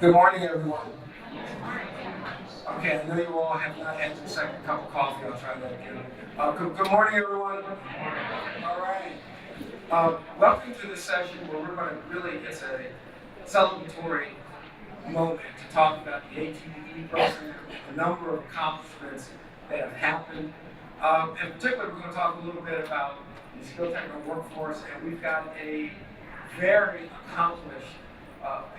Good morning, everyone. Okay, I know you all have not had your second cup of coffee. I'll try that again. Good morning, everyone. All right. Welcome to this session where we're going to it's a celebratory moment to talk about the ATE program, a number of accomplishments that have happened. In particular, we're going to talk a little bit about the skilled technical workforce, and we've got a very accomplished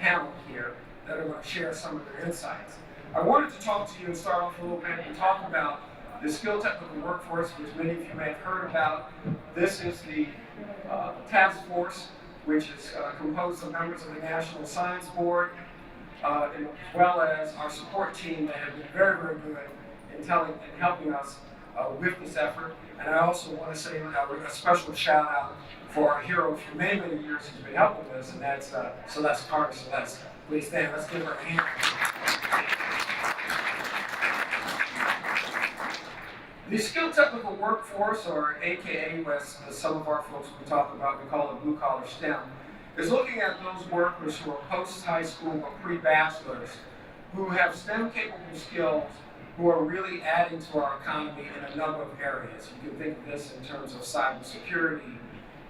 panel here that are going to share some of their insights. I wanted to talk to you and start off a little bit and talk about the skilled technical workforce, which many of you may have heard about. This is the task force, which is composed of members of the National Science Board, as well as our support team that have been very, very good in helping us with this effort. And I also want to say a special shout out for our hero for many, many years who's been helping us, and that's Celeste Carter. Celeste, please stand. Let's give her a hand. The skilled technical workforce, or AKA, as some of our folks will talk about, we call it blue collar STEM, is looking at those workers who are post-high school or pre-bachelors who have STEM-capable skills who are really adding to our economy in a number of areas. You can think of this in terms of cybersecurity,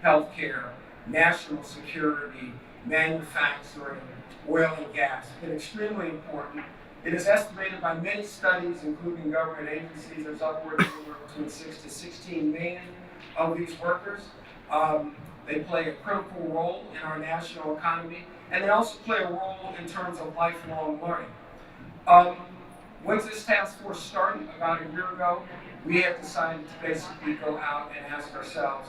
healthcare, national security, manufacturing, oil and gas. It's been extremely important. It is estimated by many studies, including government agencies, there's upwards of between 6 to 16 million of these workers. They play a critical role in our national economy, and they also play a role in terms of lifelong learning. Once this task force started about a year ago, we have decided to basically go out and ask ourselves,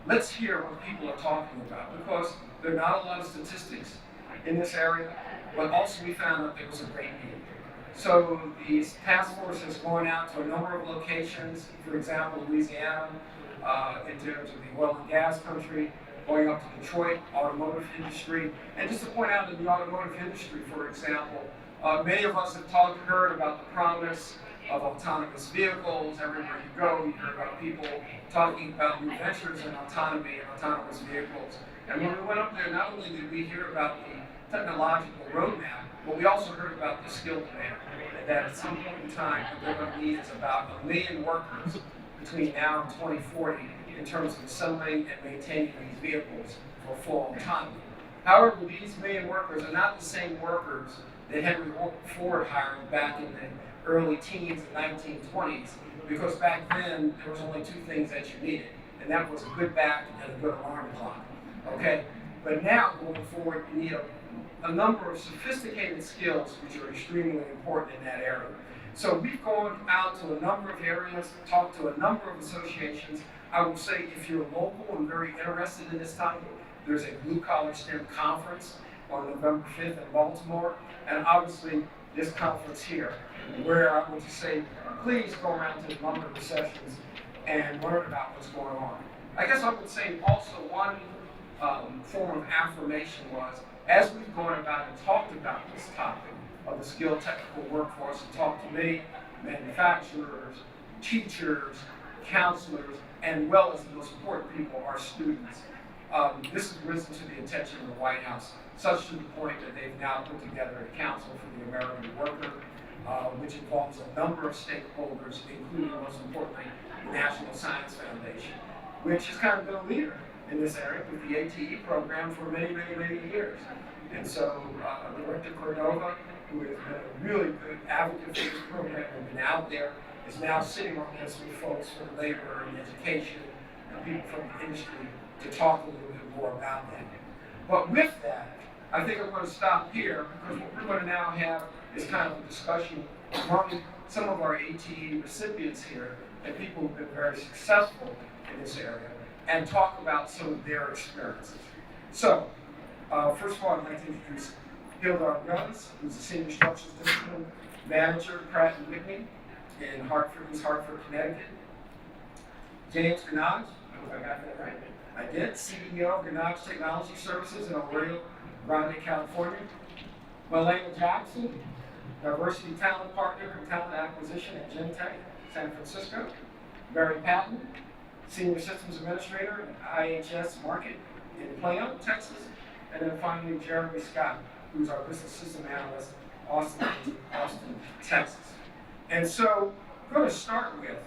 let's hear what people are talking about, because there are not a lot of statistics in this area, but also we found that there was a great need. So the task force has gone out to a number of locations, for example, Louisiana, in terms of the oil and gas country, going up to Detroit, automotive industry. And just to point out in the automotive industry, for example, many of us have heard about the promise of autonomous vehicles. Everywhere you go, you hear about people talking about new ventures in autonomy and autonomous vehicles. And when we went up there, not only did we hear about the technological roadmap, but we also heard about the skill demand, and that at some point in time, what we're going to need is about 1 million workers between now and 2040 in terms of assembling and maintaining these vehicles for full autonomy. However, these 1 million workers are not the same workers that Henry Ford hired back in the early teens and 1920s, because back then there was only 2 things that you needed, and that was a good back and a good alarm clock. Okay, but now going forward, you need a number of sophisticated skills which are extremely important in that area. So we've gone out to a number of areas, talked to a number of associations. I will say, if you're local and very interested in this topic, there's a blue collar STEM conference on November 5th in Baltimore, and obviously this conference here, where I would just say, please go around to a number of the sessions and learn about what's going on. I guess I would say also one form of affirmation was, as we've gone about and talked about this topic of the skilled technical workforce, and talked to many manufacturers, teachers, counselors, and well as the most important people, our students. This has risen to the attention of the White House, such to the point that they've now put together a council for the American worker, which involves a number of stakeholders, including, most importantly, the National Science Foundation, which has kind of been a leader in this area with the ATE program for many, many, many years. And so Director Cordova, who has been a really good advocate for this program and been out there, is now sitting on this with folks from labor and education and people from the industry to talk a little bit more about that. But with that, I think I'm going to stop here, because what we're going to now have is kind of a discussion among some of our ATE recipients here and people who've been very successful in this area, and talk about some of their experiences. So, first of all, I'd like to introduce Hilda Arguelles, who's the Senior Structures Discipline Manager, Pratt and Whitney, in Hartford, Connecticut. James Gannage, I hope I got that right. I did. CEO of Gannage Technology Services in Arroyo, Grande, California. Marlena Jackson, Diversity Talent Partner and Talent Acquisition at Genentech, San Francisco. Barry Patton, Senior Systems Administrator at IHS Markit in Plano, Texas. And then finally, Jeremy Scott, who's our business system analyst, Austin, Texas. And so we're going to start with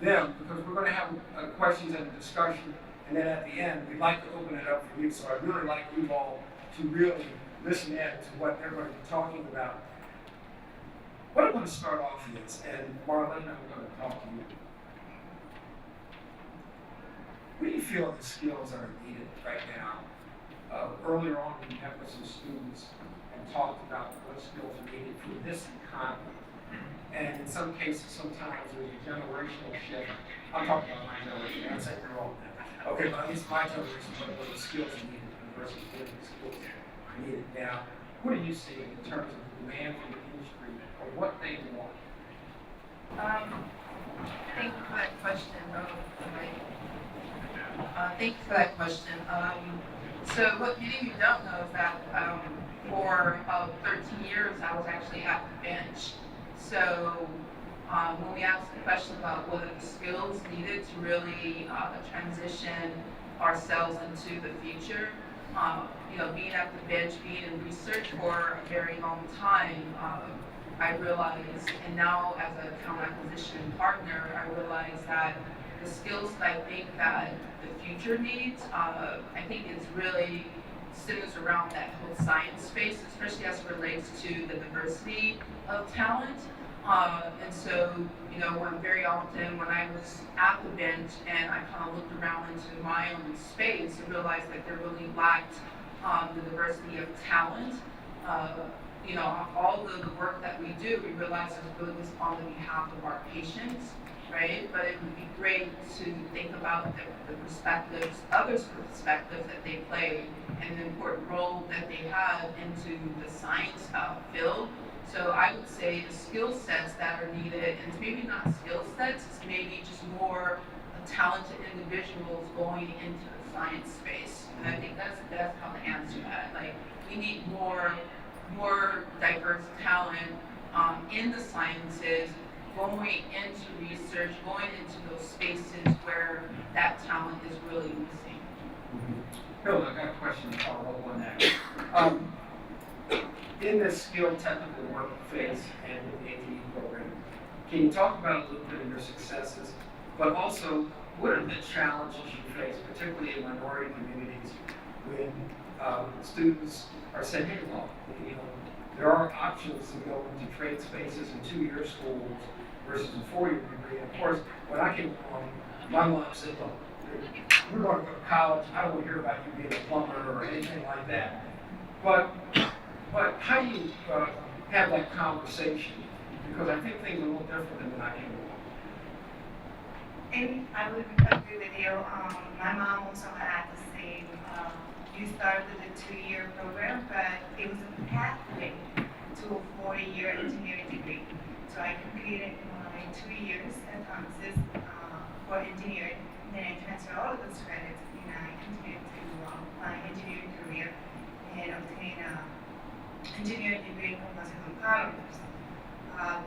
them because we're going to have questions and a discussion, and then at the end, we'd like to open it up for you. So I'd really like you all to really listen in to what they're going to be talking about. What I'm going to start off is, and Marlena, I'm going to talk to you. What do you feel the skills are needed right now? Earlier on, we met with some students and talked about what skills are needed for this economy. And in some cases, sometimes there's a generational shift. I'm talking about my generation. I'm saying you're all now. Okay, but at least my generation, what are the skills are needed versus what are the skills are needed now? What do you see in terms of the demand for the industry or what they want? Thank you for that question. Thank you for that question. So what many of you don't know is that for about 13 years, I was actually at the bench. So when we asked the question about what are the skills needed to really transition ourselves into the future, being at the bench, being in research for a very long time, I realized, and now as a talent acquisition partner, I realized that the skills that I think that the future needs, I think it's really centers around that whole science space, especially as it relates to the diversity of talent. And so, very often when I was at the bench and I kind of looked around into my own space and realized that there really lacked the diversity of talent. All the work that we do, we realize is really just on the behalf of our patients, right? But it would be great to think about the perspectives, others' perspectives that they play and the important role that they have into the science field. So I would say the skill sets that are needed, and it's maybe not skill sets, it's maybe just more talented individuals going into the science space. And I think that's how to answer that. Like, we need more diverse talent in the sciences, going into research, going into those spaces where that talent is really missing. Hilda, I've got a question to follow up on that. In this skilled technical work phase and in the ATE program, can you talk about a little bit of your successes, but also what are the challenges you face, particularly in minority communities, when students are saying, hey, well, there are options to go into trade spaces and 2-year schools versus a 4-year degree. And of course, when I came along, my mom said, look, we're going to go to college. I don't want to hear about you being a plumber or anything like that. But how do you have that conversation? Because I think things are a little different than when I came along. And I would agree with you. My mom also had the same. You started with a 2-year program, but it was a pathway to a 4-year engineering degree. So I completed my 2 years at Thomas's for engineering. Then I transferred all of those credits, and I continued to my engineering career and obtain an engineering degree in composite polymers.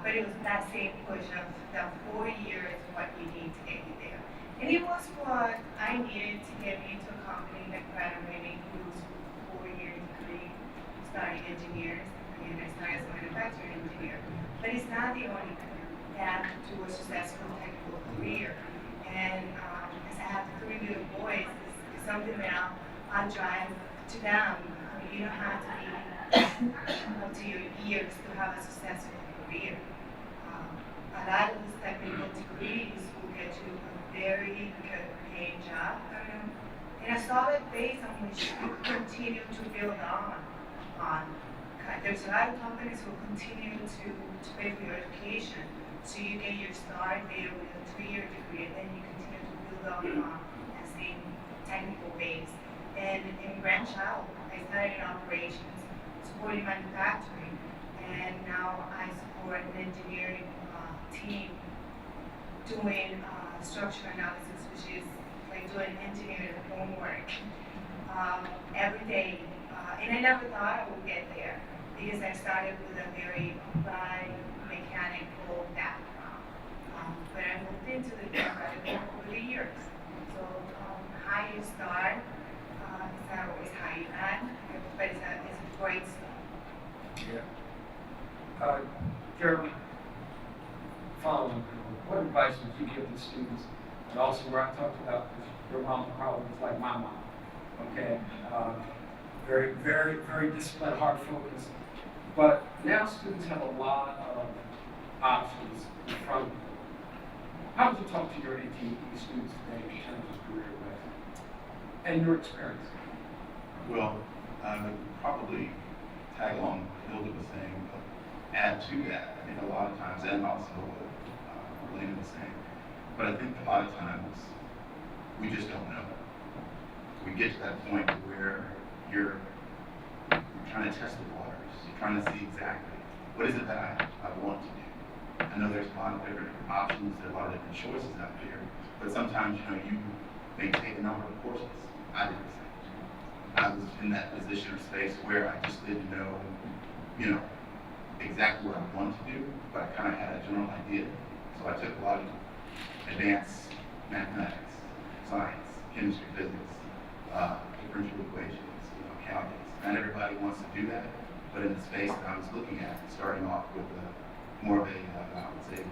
But it was that same push of the 4 years, what you need to get you there. And it was what I needed to get me into a company like Pratt, who's 4-year degree, starting engineers, and I started as a manufacturing engineer. But it's not the only path to a successful technical career. And as I have 3 little boys, it's something that I'll drive to them. I mean, you don't have to be up to your ears to have a successful career. A lot of these technical degrees will get you a very good paying job, and a solid base on which you continue to build on. There's a lot of companies who continue to pay for your education, so you get your start there with a 3-year degree, and then you continue to build on that same technical base. And in branch out, I started in operations, supporting manufacturing, and now I support an engineering team doing structure analysis, which is like doing engineering homework every day. And I never thought I would get there because I started with a very applied mechanical background. But I moved into the theoretical over the years. So how you start is not always how you end, but it's a great start. Yeah. Jeremy, following, what advice would you give the students? And also where I talked about, your mom probably was like my mom, okay? Very, very, very disciplined, hard focused. But now students have a lot of options in front of them. How would you talk to your ATE students today in terms of career advice and your experience? Well, I would probably tag along what Hilda was saying, but add to that. I think a lot of times, and also what Marlena was saying, but I think a lot of times we just don't know. We get to that point where you're trying to test the waters. You're trying to see exactly what is it that I want to do. I know there's a lot of different options, there are a lot of different choices out there, but sometimes, you may take a number of courses. I did the same. I was in that position or space where I just didn't know, exactly what I wanted to do, but I kind of had a general idea. So I took a lot of advanced mathematics, science, chemistry, physics, differential equations, calculus. Not everybody wants to do that, but in the space that I was looking at, starting off with more of a, I would say,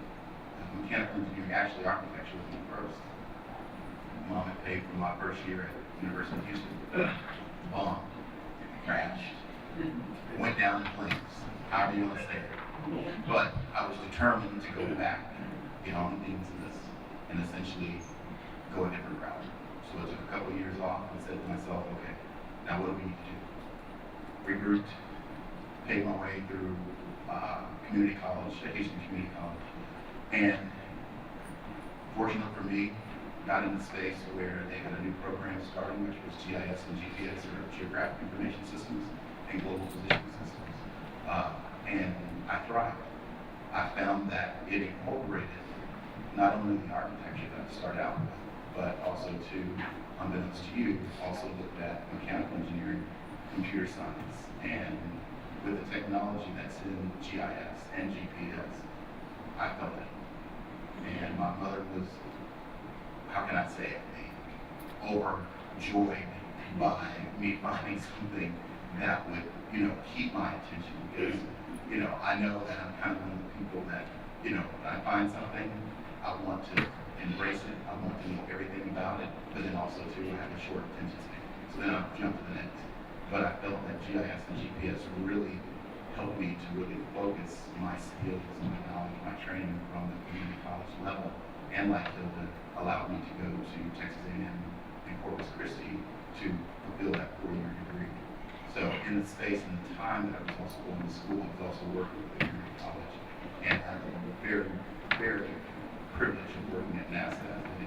mechanical engineering, actually architecture was my first. Mom had paid for my first year at University of Houston. Bombed, crashed, went down in flames, however you want to say it. But I was determined to go back, get on the things and essentially go a different route. So I took a couple of years off and said to myself, okay, now what do we need to do? Regrouped, paid my way through community college, Haitian community college, and fortunate for me, got in the space where they had a new program starting, which was GIS and GPS, or Geographic Information Systems, and Global Positioning Systems. And I thrived. I found that it incorporated not only the architecture that I started out with, but also to, unbeknownst to you, also looked at mechanical engineering, computer science, and with the technology that's in GIS and GPS, I felt it. And my mother was, how can I say it, overjoyed by me finding something that would, keep my attention, because, I know that I'm kind of one of the people that, when I find something, I want to embrace it, I want to know everything about it, but then also to have a short attention span. So then I'll jump to the next. But I felt that GIS and GPS really helped me to really focus my skills, my knowledge, my training from the community college level, and like Hilda, allowed me to go to Texas A&M and Corpus Christi to fulfill that 4-year degree. So in the space and the time that I was also going to school, I was also working with the community college, and I had a very, very privilege of working at NASA as a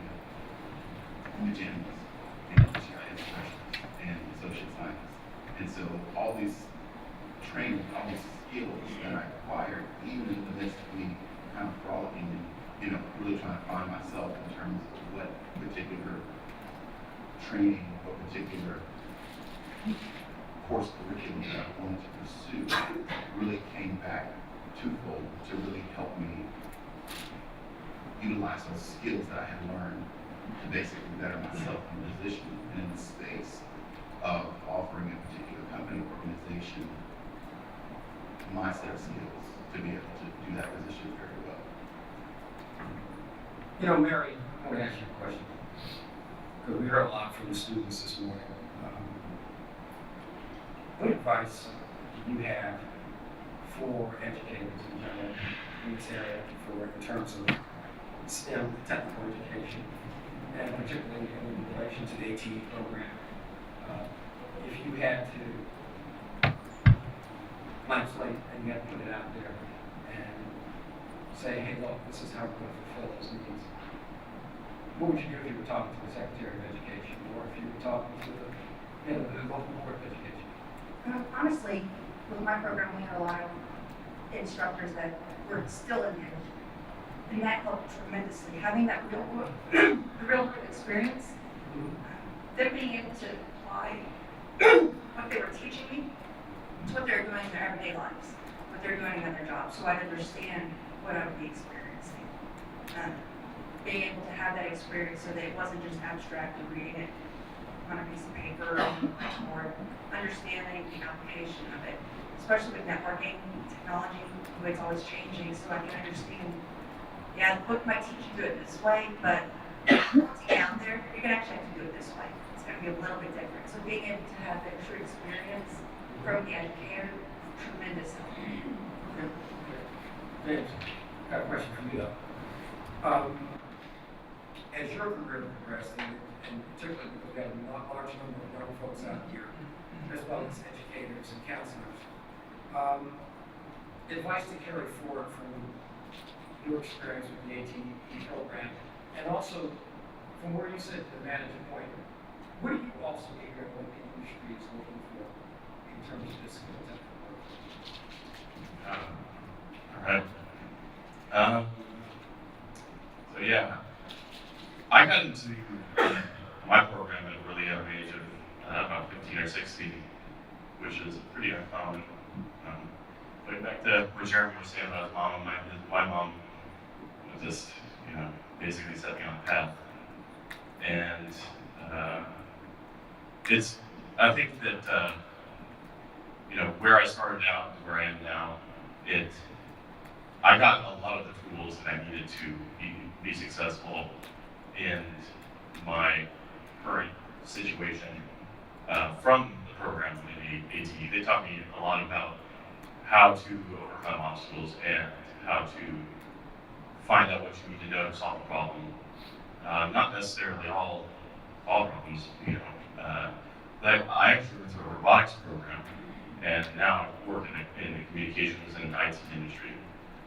generalist and GIS specialist and associate scientist. And so all these training, all these skills that I acquired, even in the midst of me kind of frolicking and really trying to find myself in terms of what particular training, what particular course curriculum that I wanted to pursue, really came back twofold to really help me utilize those skills that I had learned to basically better myself in the position and in the space of offering a particular company or organization my set of skills to be able to do that position very well. Mary, I want to ask you a question, because we heard a lot from the students this morning. What advice do you have for educators in general in this area in terms of STEM, technical education, and particularly in relation to the ATE program? If you had to blank slate and you had to put it out there and say, hey, look, this is how we're going to fulfill those needs, what would you do if you were talking to the Secretary of Education, or if you were talking to the local board of education? Honestly, with my program, we had a lot of instructors that were still in there, and that helped tremendously. Having that real world experience, them being able to apply what they were teaching me to what they're doing in their everyday lives, what they're doing in their jobs, so I'd understand what I would be experiencing. Being able to have that experience so that it wasn't just abstract and reading it on a piece of paper, or understanding the application of it especially with networking, technology, the way it's always changing, so I can understand, yeah, the book might teach you to do it this way, but once you get out there, you're gonna actually have to do it this way. It's gonna be a little bit different. So being able to have that true experience from the educator, tremendous help. Okay. James, got a question for you though. As your career progressed, and particularly because we have a large number of young folks out here, as well as educators and counselors, advice to carry forward from your experience with the ATE program, and also from where you sit at the manager point, what do you also hear what the industry is looking for in terms of this skill set? All right. So yeah, I got into my program at a really young age of about 15 or 16, which is pretty uncommon. Going back to what Jeremy was saying about his mom, my mom was just, basically set me on a path. And I think that, where I started out and where I am now, I got a lot of the tools that I needed to be successful in my current situation from the program in ATE. They taught me a lot about how to overcome obstacles and how to find out what you need to know to solve a problem. Not necessarily all problems, But I actually went through a robotics program, and now I work in the communications and IT industry.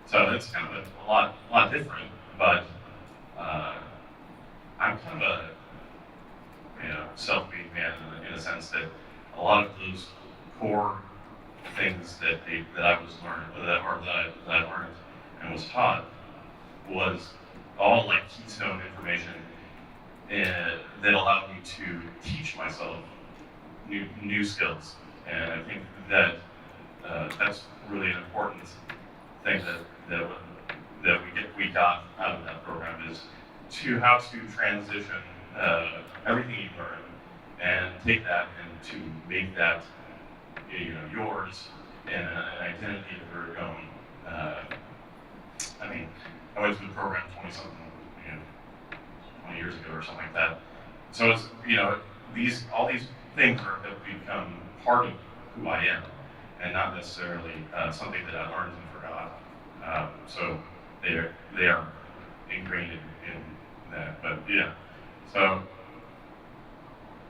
So it's kind of a lot different, but I'm kind of a self-made man in a sense that a lot of those core things that I was learned, that I learned and was taught, was all like keystone information that allowed me to teach myself new skills. And I think that that's really an important thing that we got out of that program, is how to transition everything you learn and take that and to make that yours and an identity of where you're going. I went through the program 20 years ago or something like that. So it's all these things have become part of who I am, and not necessarily something that I learned and forgot. So they are ingrained in that. But yeah, so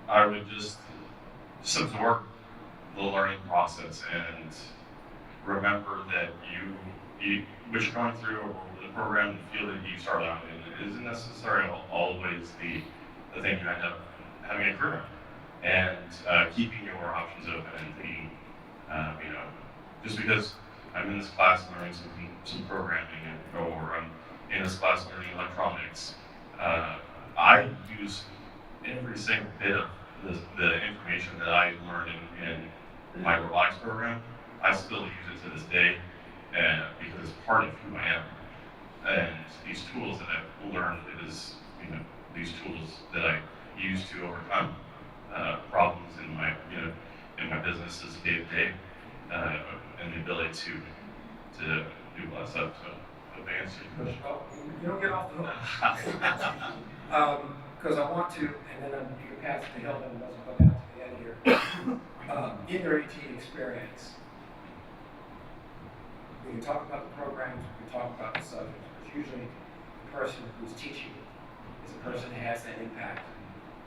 I would just absorb the learning process and remember that what you're going through, or the program, the field that you start out in, isn't necessarily always the thing you end up having a career in. And keeping your options open and thinking, just because I'm in this class learning some programming, or I'm in this class learning electronics, I use every single bit of the information that I learned in my robotics program. I still use it to this day, because it's part of who I am. And these tools that I've learned these tools that I use to overcome problems in my business as day to day, and the ability to do a lot of stuff. So hope I answered your question. Well, you don't get off the hook. Because I want to, and then you can pass it to Hilda, and doesn't come down to the end here. In your AT experience, when you talk about the programs, we talk about the subject, it's usually the person who's teaching is the person who has that impact.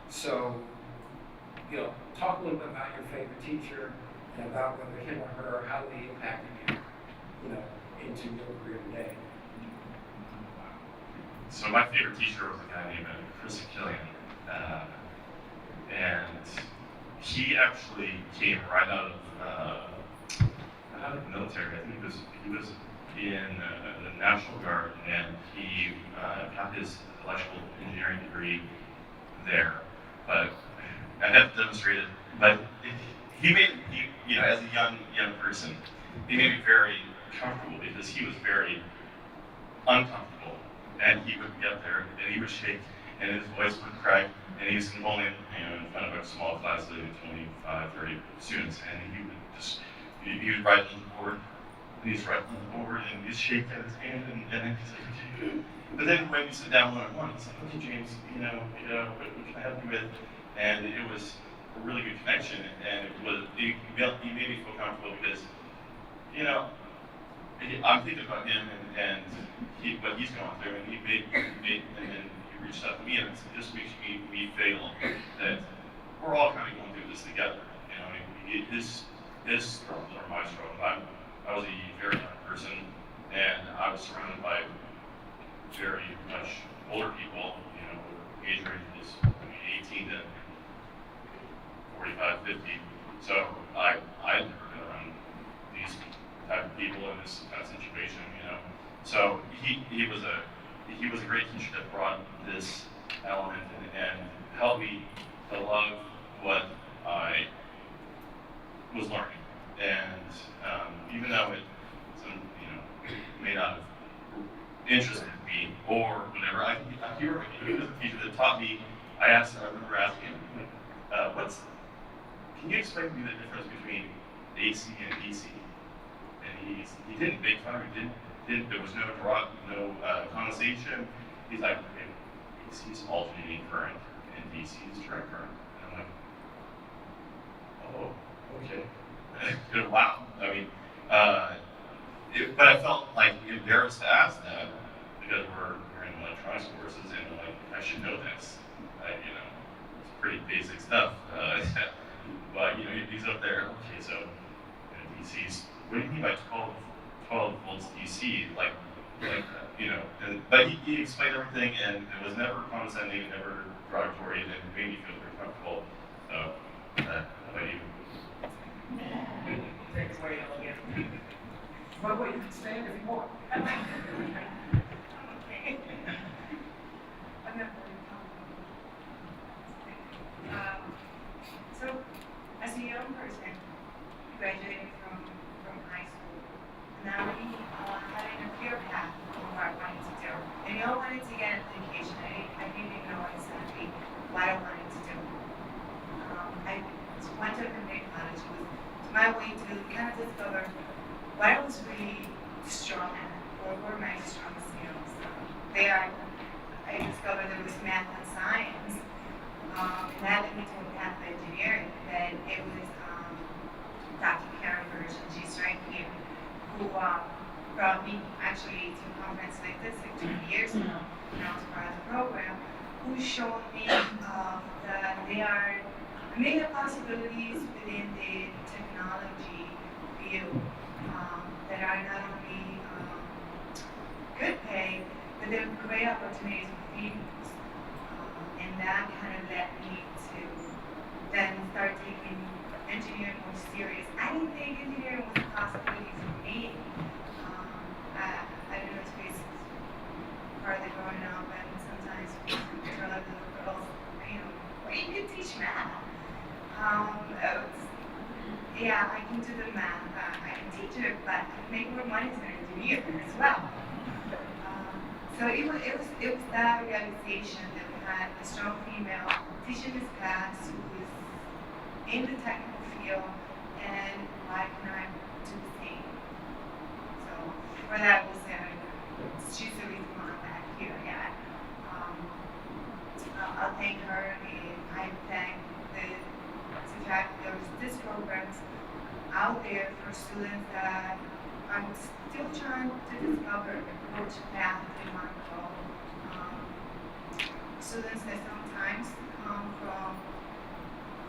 So, talk a little bit about your favorite teacher and about whether him or her, how they impacted you, into your career today. So my favorite teacher was a guy named Chris Killian, and he actually came right out of the military. I think he was in the National Guard, and he got his electrical engineering degree there. But I have to demonstrate it. But he made as a young person, he made me very comfortable, because he was very uncomfortable, and he would get there and he would shake and his voice would crack, and he was only in front of a small class of 25, 30 students, and he would just he would write on the board, and he's writing on the board, and he's shaking his hand, and then he's like, okay. But then when we sit down one-on-one, he's like, okay, James, what can I help you with? And it was a really good connection, and he made me feel comfortable because, I'm thinking about him and what he's going through, and and then he reached out to me, and it just makes me feel that we're all kind of going through this together. His struggles are my struggles. I was a very young person, and I was surrounded by very much older people, age ranges 18 to 45, 50. So I had never been around these type of people in this kind of situation, So he was a great teacher that brought this element and helped me to love what I was learning. And even though it may not have interested me or whatever, he was a teacher that taught me. I remember asking him, can you explain to me the difference between AC and DC? And he didn't make fun of me, there was no condensation. He's like, okay, AC is alternating current and DC is direct current. And I'm like, oh, okay. Wow. I mean, but I felt like embarrassed to ask that because we're in electronics courses and I should know this. It's pretty basic stuff. But he's up there. Okay, so DC's. What do you mean by 12 volts DC? But he explained everything, and it was never condescending, never derogatory, and it made me feel very comfortable. So, how about you? Take it away, Hilda. By the way, you can stand if you want. Okay. I'm not very comfortable. So, as a young person, graduating from high school, now we having a clear path of what I wanted to do. And I wanted to get an education. I didn't know exactly what I wanted to do. I went to a community college. It was my way to kind of discover what I was really strong at, or were my strong skills. There, I discovered there was math and science, and that led me to a path of engineering. Then it was Dr. Karen Burge, and she's right here, who brought me actually to a conference like this like 2 years ago, as part of the program, who showed me that there are many possibilities within the technology field that are not only good pay, but they're great opportunities for females. And that kind of led me to then start taking engineering more serious. I didn't think engineering was a possibility for me. I don't know if it's part of the growing up, and sometimes we tell little girls, well, you can teach math. Yeah, I can do the math. I can teach it, but I can make more money as an engineer as well. So it was that realization that we had a strong female teaching this class who was in the technical field, and why can I do the same? So for that reason, she's the reason why I'm back here. Yeah. I'll thank her, and I thank the fact that there's programs out there for students that I'm still trying to discover which path they want to go. Students that sometimes come from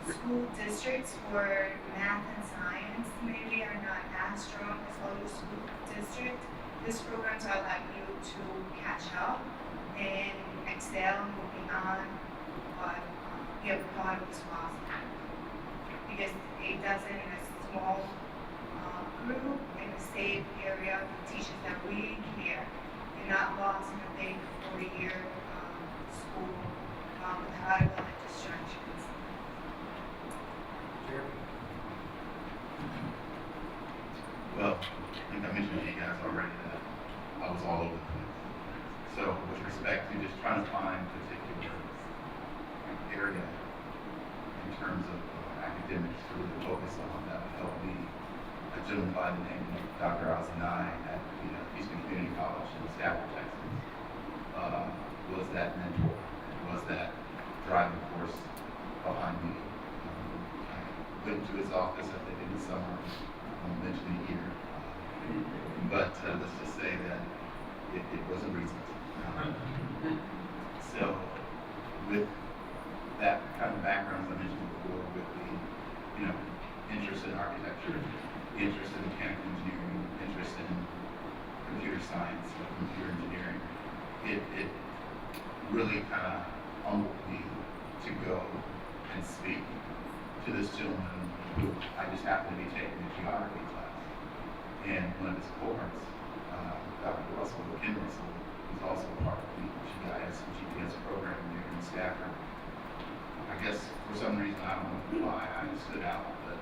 school districts where math and science maybe are not as strong as other school districts. These programs allow you to catch up and excel and go beyond what you ever thought was possible. Because it does it in a small group in a safe area with teachers that really care. You're not lost in a big 40-year school with a lot of other distractions. Well, I think I mentioned to you guys already that I was all over the place. So with respect to just trying to find a particular area in terms of academics to really focus on, that would help me a gentleman by the name of Dr. Alexandria at the Eastern Community College in Stafford, Texas, was that mentor, was that driving force behind me. I went to his office, I think, in the summer, I won't mention the year, but let's just say that it wasn't recent. So, with that kind of background, as I mentioned before, with the, interest in architecture, interest in mechanical engineering, interest in computer science or computer engineering, it really kind of humbled me to go and speak to this gentleman who I just happened to be taking a geography class. And one of his cohorts, Dr. Russell, Ken Russell, who's also part of the GIS and GPS program there in Stafford. I guess for some reason, I don't know why, I just stood out, but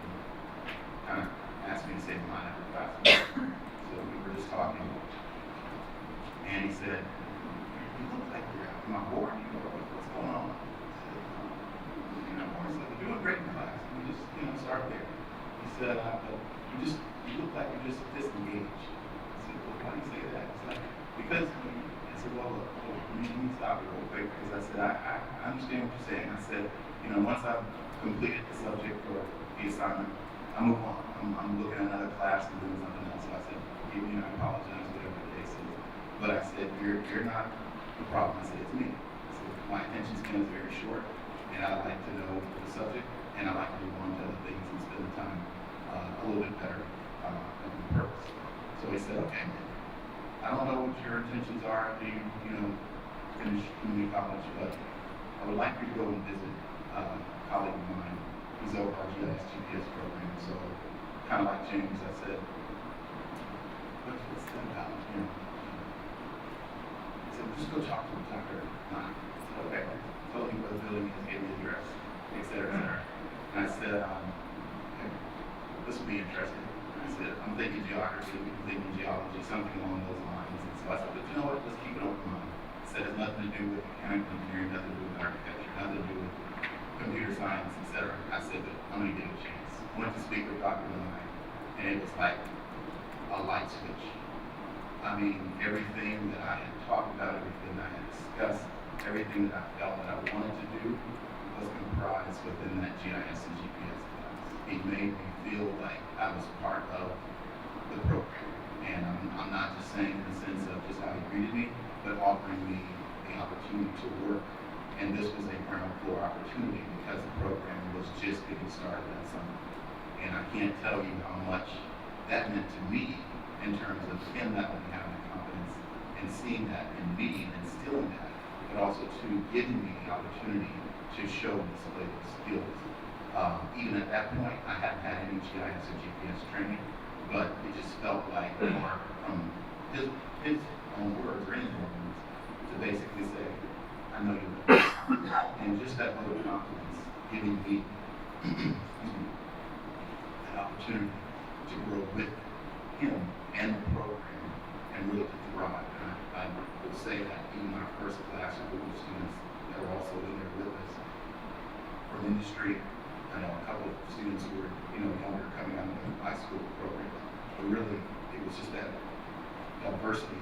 kind of asked me to say mine after class. So we were just talking, and he said, "You look like you're out. Am I bored? What's going on?" I said, "Bored." You're doing great in class. We just, start there. He said, you look like you're just disengaged." I said, "Well, why do you say that?" He's like, "Because," I said, "Well, let me stop it real quick," because I said, I understand what you're saying. I said, once I've completed the subject or the assignment, I move on. I'm looking at another class and doing something else. So I said, "Forgive me, I apologize," whatever the case is. But I said, you're not the problem." I said, "It's me." I said, "My attention span is very short, and I like to know the subject, and I like to move on to other things and spend the time a little bit better and with purpose." So he said, "Okay, I don't know what your intentions are after you finish community college, but I would like you to go and visit a colleague of mine who's over our GIS GPS program." So, kind of like James, I said, "What's that about?" He said, "Just go talk to Dr. Nine." I said, "Okay." Told him where the building is, gave me the address, et cetera, et cetera. And I said, "Okay, this will be interesting." I said, "I'm thinking geography, I'm thinking geology, something along those lines." And so I said, "But you know what, let's keep it open mind." I said, "It's nothing to do with mechanical engineering, nothing to do with architecture, nothing to do with computer science, et cetera." I said, "But I'm going to give it a chance." I went to speak with Dr. Nine, and it was like a light switch. I mean, everything that I had talked about, everything I had discussed, everything that I felt that I wanted to do was comprised within that GIS and GPS class. It made me feel like I was part of the program. And I'm not just saying in the sense of just how he greeted me, but offering me the opportunity to work. And this was a ground floor opportunity because the program was just getting started that summer. And I can't tell you how much that meant to me in terms of him not only having the confidence and seeing that in me and instilling that, but also to giving me the opportunity to show and display those skills. Even at that point, I hadn't had any GIS or GPS training, but it just felt like more from his own words or his words to basically say, "I know you will." And just that little confidence giving me an opportunity to grow with him and the program and really to thrive. And I will say that in my first class of group of students that were also in there with us from industry, I know a couple of students who were younger coming out of the high school program, but really it was just that diversity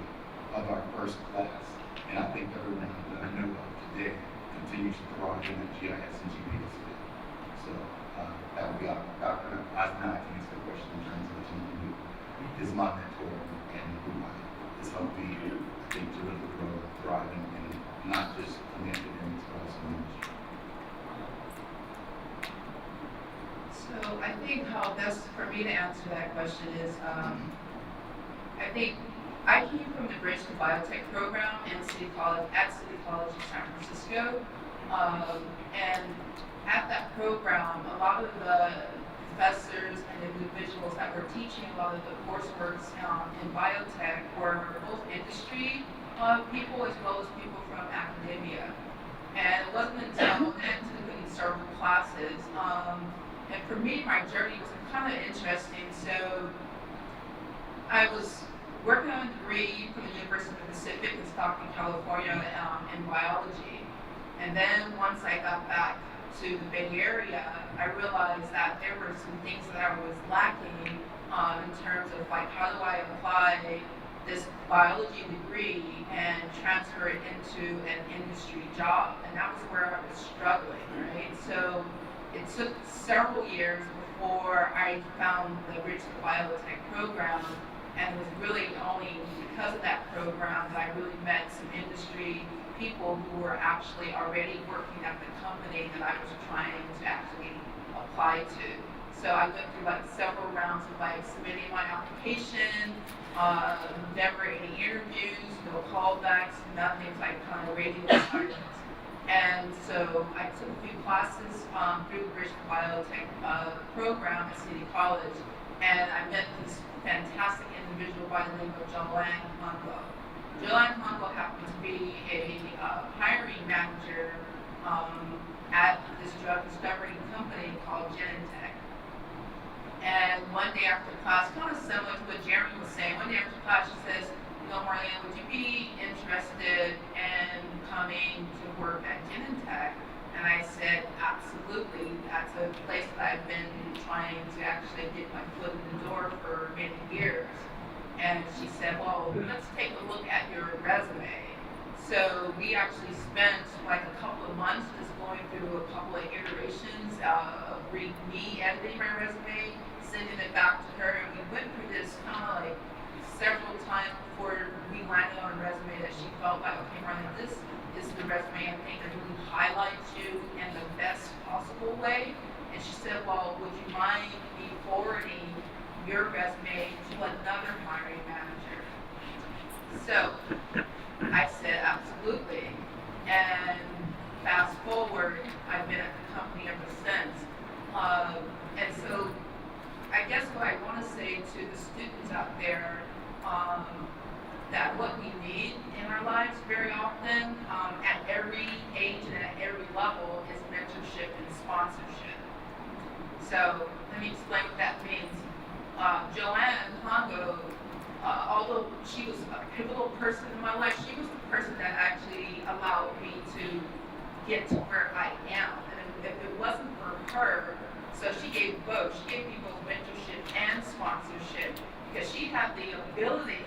of our first class. And I think everyone that I know of today continues to thrive in the GIS and GPS field. So that would be Dr. I can answer the question in terms of someone who is my mentor and who has helped me, I think, to really grow, thrive, and not just in the academics, but also in industry. So I think how best for me to answer that question is, I think I came from the Bridge to Biotech program at City College in San Francisco. And at that program, a lot of the professors and individuals that were teaching a lot of the coursework in biotech were both industry people as well as people from academia. And it wasn't until I took these several classes, and for me, my journey was kind of interesting. So I was working on a degree from the University of the Pacific in Stockton, California, in biology. And then once I got back to the Bay Area, I realized that there were some things that I was lacking in terms of like how do I apply this biology degree and transfer it into an industry job, and that was where I was struggling, right? So it took several years before I found the Rich Biotech program, and it was really only because of that program that I really met some industry people who were actually already working at the company that I was trying to actually apply to. So I went through like several rounds of like submitting my application, never any interviews, no callbacks, nothing, like kind of radio silence. And so I took a few classes through the Rich Biotech program at City College, and I met this fantastic individual by the name of Joanne Hongo. Joanne Hongo happened to be a hiring manager at this drug discovery company called Genentech. And one day after class, kind of similar to what Jeremy was saying, one day after class she says, you know, Marlena, would you be interested in coming to work at Genentech? And I said, absolutely. That's a place that I've been trying to actually get my foot in the door for many years. And she said, well, let's take a look at your resume. So we actually spent like a couple of months just going through a couple of iterations of me editing my resume, sending it back to her, and we went through this kind of like several times before we landed on a resume that she felt like, okay, Marlena, this is the resume I think that really highlights you in the best possible way. And she said, well, would you mind me forwarding your resume to another hiring manager? So I said, absolutely. And fast forward, I've been at the company ever since. And so I guess what I want to say to the students out there, that what we need in our lives very often, at every age and at every level, is mentorship and sponsorship. So let me explain what that means. Joanne Hongo, although she was a pivotal person in my life, she was the person that actually allowed me to get to where I am. And if it wasn't for her, so she gave both. She gave me both mentorship and sponsorship because she had the ability,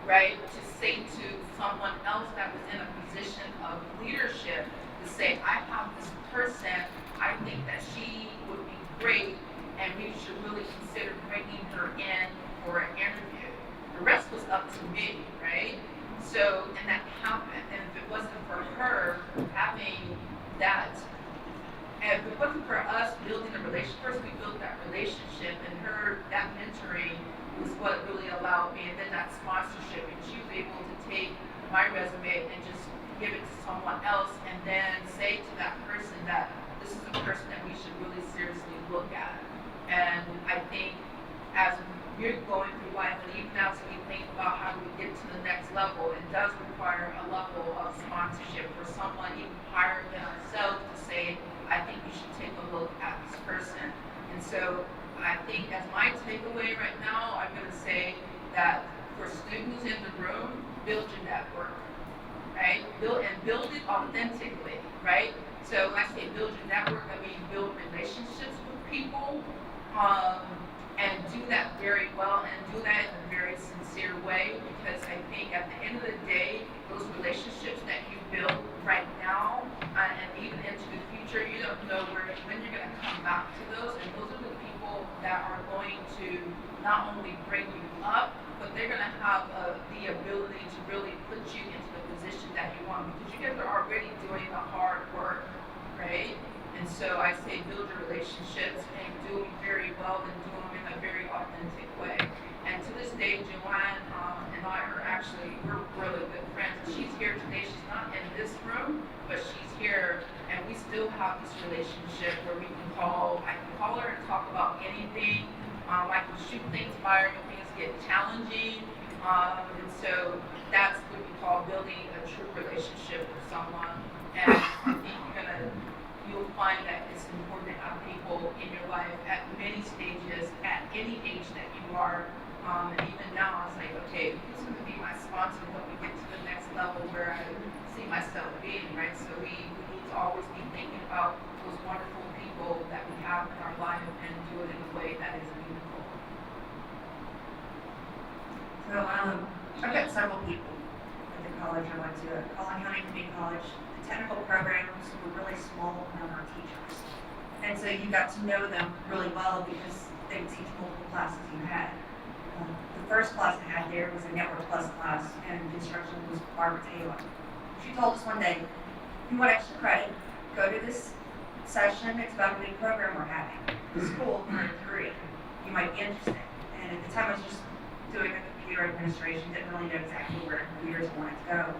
right, to say to someone else that was in a position of leadership to say, I have this person, I think that she would be great, and we should really consider bringing her in for an interview. The rest was up to me, right? So, and that happened. And if it wasn't for her having that, and if it wasn't for us building a relationship, first we built that relationship, and her, that mentoring was what really allowed me, and then that sponsorship, and she was able to take my resume and just give it to someone else, and then say to that person that this is a person that we should really seriously look at. And I think as we're going through life, and even as we think about how do we get to the next level, it does require a level of sponsorship for someone even higher than ourselves to say, I think you should take a look at this person. And so I think as my takeaway right now, I'm going to say that for students in the room, build your network, right? Build it authentically, right? So when I say build your network, I mean build relationships with people, and do that very well, and do that in a very sincere way, because I think at the end of the day, those relationships that you build right now, and even into the future, you don't know when you're going to come back to those, and those are the people that are going to not only bring you up, but they're going to have the ability to really put you into the position that you want, because you guys are already doing the hard work, right? And so I say build your relationships and do them very well, and do them in a very authentic way. And to this day, Joanne and I are actually, we're really good friends. She's here today. She's not in this room, but she's here, and we still have this relationship where we can call, I can call her and talk about anything. I can shoot things by her when things get challenging. And so that's what we call building a true relationship with someone. And I think you'll find that it's important to have people in your life at many stages, at any age that you are. And even now, it's like, okay, who's going to be my sponsor when we get to the next level where I see myself being, right? So we need to always be thinking about those wonderful people that we have in our life and do it in a way that is meaningful. I've got several people at the college I went to, Collin County Community College. The technical programs were really small number of teachers. And so you got to know them really well because they would teach multiple classes you had. The first class I had there was a Network Plus class, and the instructor was Barbara Taylor. She told us one day, if you want extra credit, go to this session. It's about a new program we're having. The school for a degree. You might be interested. And at the time I was just doing a computer administration, didn't really know exactly where computers wanted to go.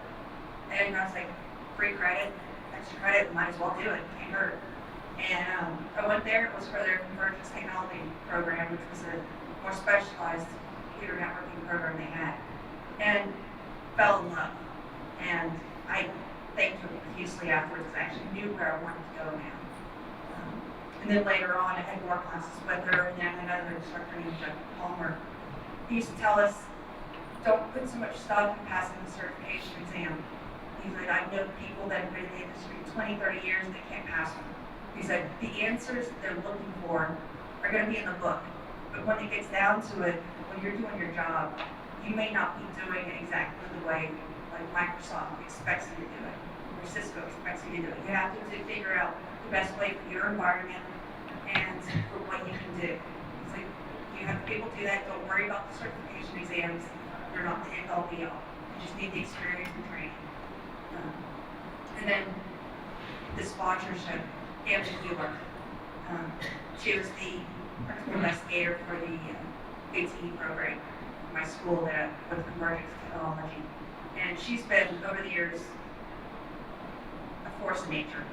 And I was like, free credit, extra credit, might as well do it, can't hurt. And I went there, it was for their convergence technology program, which was a more specialized computer networking program they had. And fell in love. And I thanked her profusely afterwards, because I actually knew where I wanted to go now. And then later on, I had more classes with her, and then another instructor named Jeff Palmer. He used to tell us, don't put so much stock in passing the certification exam. He said, I know people that have been in the industry 20, 30 years, and they can't pass them. He said, the answers they're looking for are going to be in the book. But when it gets down to it, when you're doing your job, you may not be doing it exactly the way like Microsoft expects you to do it, or Cisco expects you to do it. You have to figure out the best way for your environment and for what you can do. It's like, you have people do that, don't worry about the certification exams. They're not the end-all be-all. You just need the experience and training. And then the sponsorship, Amber Healer. She was the principal investigator for the ATE program in my school with convergence technology. And she's been, over the years, a force of nature.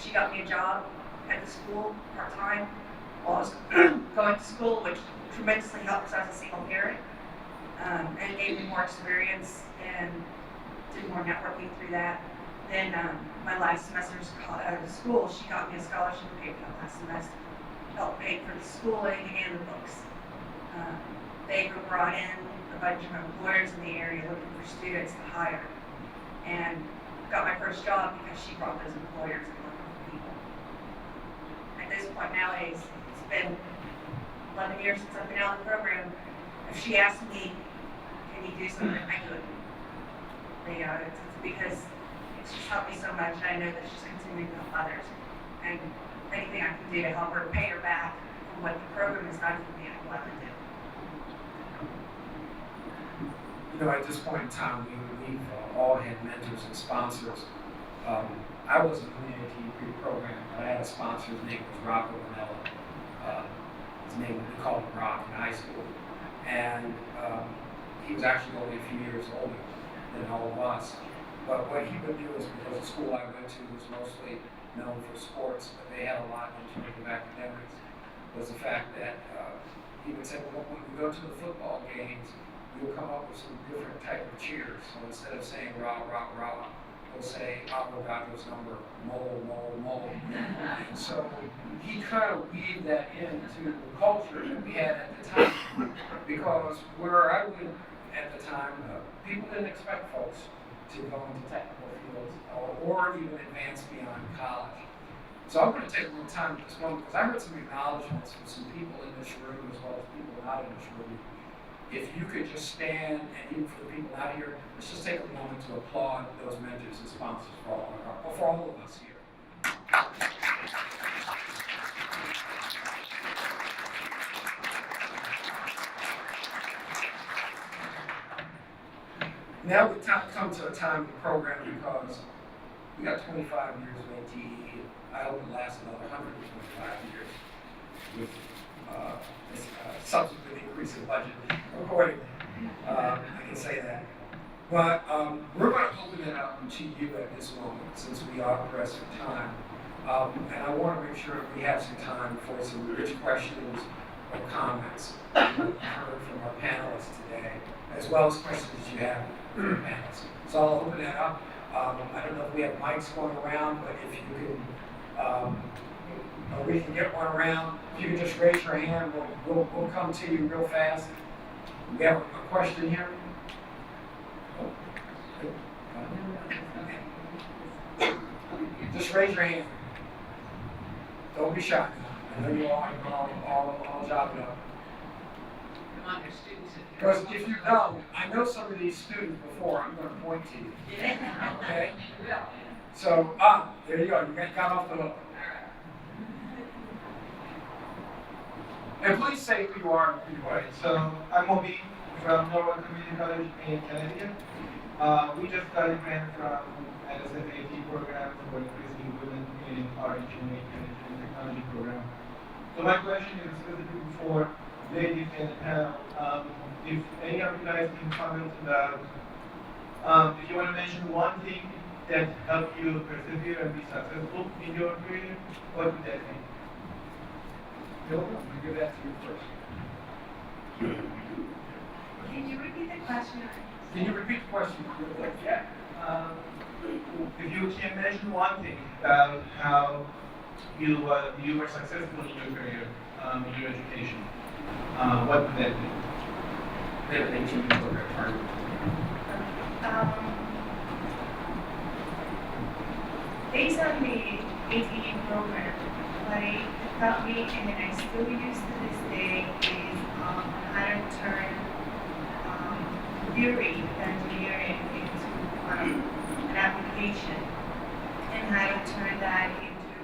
She got me a job at the school part-time while I was going to school, which tremendously helped because I was a single parent, and gave me more experience and did more networking through that. Then my last semester's school, she got me a scholarship to pay for that last semester, helped pay for the schooling and the books. They brought in a bunch of employers in the area looking for students to hire, and got my first job because she brought those employers and looking for people. At this point nowadays, it's been 11 years since I've been out of the program. If she asked me, can you do something, I do it. You know, it's because it's just helped me so much, and I know that she's continuing to help others. And anything I can do to help her pay her back for what the program has done for me, I will have to do. You know, at this point in time, we've all had mentors and sponsors. I wasn't in the ATE program, but I had a sponsor. His name was Rocco Vanilla. His name was, we called him Rock in high school. And he was actually only a few years older than all of us. But what he would do is, because the school I went to was mostly known for sports, but they had a lot in terms of academics, was the fact that he would say, well, when we go to the football games, we'll come up with some different type of cheers. So instead of saying rah, rah, rah, we'll say Avogadro's number, mole, mole, mole. And so he kind of weaved that into the culture that we had at the time. Because where I went at the time, people didn't expect folks to go into technical fields or even advance beyond college. So I'm going to take a little time at this moment because I heard some acknowledgments from some people in this room as well as people not in this room. If you could just stand, and even for the people out here, let's just take a moment to applaud those mentors and sponsors for all of us here. Now we've come to a time in the program because we got 25 years of ATE. I hope it lasts another 125 years with this subsequent increase in budget accordingly. I can say that. But we're going to open it up to you at this moment since we are pressed for time. And I want to make sure we have some time for some rich questions or comments that we've heard from our panelists today, as well as questions you have from the panelists. So I'll open that up. I don't know if we have mics going around, but if you can, or we can get one around. If you can just raise your hand, we'll come to you real fast. We have a question here. Just raise your hand. Don't be shy. I know you all job it up. among their students. Because if you don't, I know some of these students before, I'm gonna point to you, Yeah. okay? Yeah. So, there you go, you got off the hook. And please say who you are and who you are. Right, so I'm Obi from Norwell Community College in Connecticut. We just got a grant from NSF program for increasing women in our engineering and technology program. So my question is specifically for ladies in the panel. If any of you guys can comment about, if you want to mention one thing that helped you persevere and be successful in your career, what would that be? Hilda, I'm gonna give that to you first. Can you repeat the question? Can you repeat the question? Yeah. If you can mention one thing about how you were successful in your career, in your education, what would that be? They have an 18 program, pardon. Based on the ATE program, what it taught me and I still use to this day is how to turn theory of engineering into an application and how to turn that into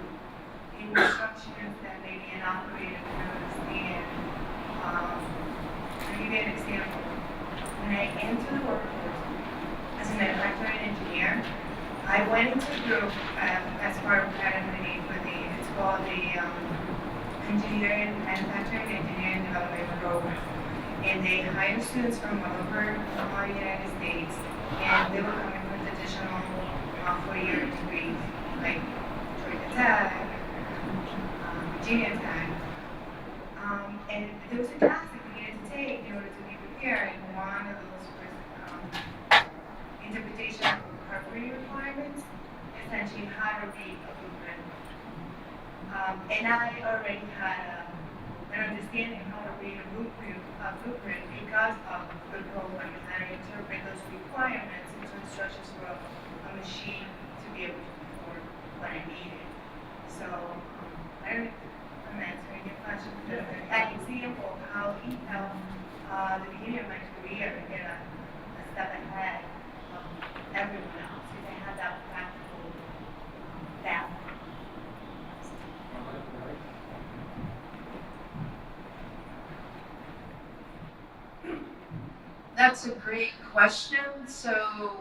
instructions that maybe an operator can understand. I'll give you an example. When I entered the workforce as a manufacturing engineer, I went into a group as part of Patton it's called the Manufacturing Engineering Development Program. And they hired students from all over the United States, and they were coming with additional 4-year degrees, like Georgia Tech, Virginia Tech. And there was a class that we needed to take in order to be prepared, and one of those was interpretation of recovery requirements, essentially how to read a blueprint. And I already had an understanding how to read a blueprint because of the program and how to interpret those requirements into instructions for a machine to be able to perform what I needed. So I don't know if I'm answering your question, but an example of how he helped the beginning of my career get a step ahead of everyone else because I had that practical background. That's a great question. So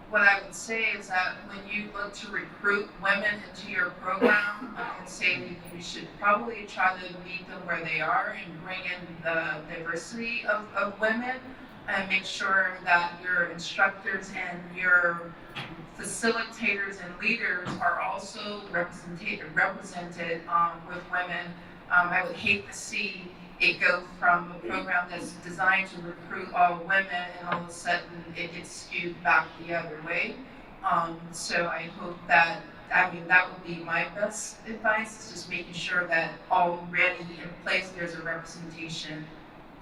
what I would say is that when you look to recruit women into your program, I would say that you should probably try to meet them where they are and bring in the diversity of women and make sure that your instructors and your facilitators and leaders are also represented with women. I would hate to see it go from a program that's designed to recruit all women and all of a sudden it gets skewed back the other way. So I hope that would be my best advice, is just making sure that already in place there's a representation